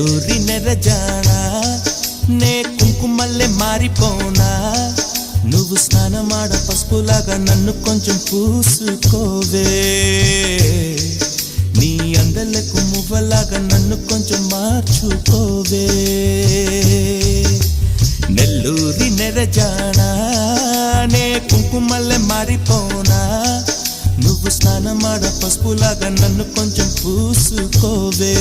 నెల్లూరి నెరజానా నే కుంకుమల్లె మారిపోనా నువ్వు స్నానమాడ పసుపులాగా నన్ను కొంచెం పూసుకోవే నీ అందలకు మువ్వలాగా నన్ను కొంచెం మార్చుకోవే నెల్లూరి నెరజానా నే కుంకుమల్లె మారిపోనా నువ్వు స్నానమాడ పసుపులాగా నన్ను కొంచెం పూసుకోవే